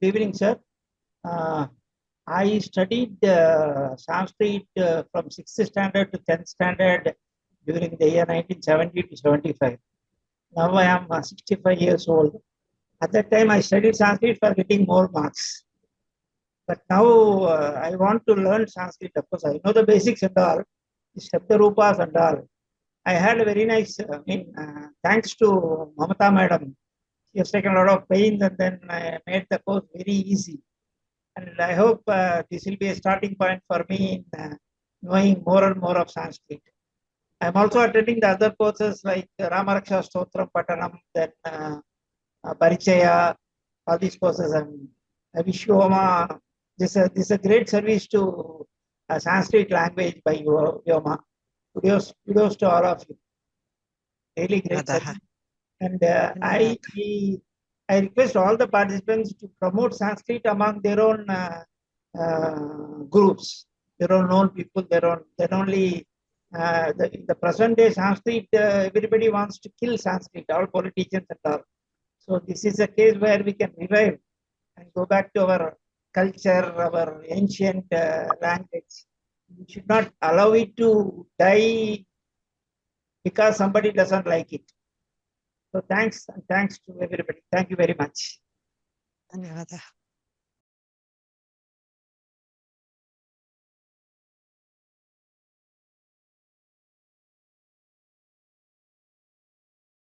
evening, sir. I studied Sanskrit from 6th standard to 10th standard during the year 1970 to 75. Now I am 65 years old. At that time, I studied Sanskrit for getting more marks. But now I want to learn Sanskrit. Of course, I know the basics and all, the Shabdarupas and all. I had a very nice, thanks to Mamatha madam. She has taken a lot of pains and then I made the course very easy. And I hope this will be a starting point for me in knowing more and more of Sanskrit. I'm also attending the other courses like Ramaraksha Stotram Patanam, then Parichaya, all these courses. I wish you this is a great service to Sanskrit language by Vyoma. Kudos to all of you. Really great service. And I request all the participants to promote Sanskrit among their own groups, their own known people, the present day Sanskrit, everybody wants to kill Sanskrit, all politicians and all. So this is a case where we can revive and go back to our culture, our ancient language. We should not allow it to die because somebody doesn't like it. So thanks to everybody. Thank you very much.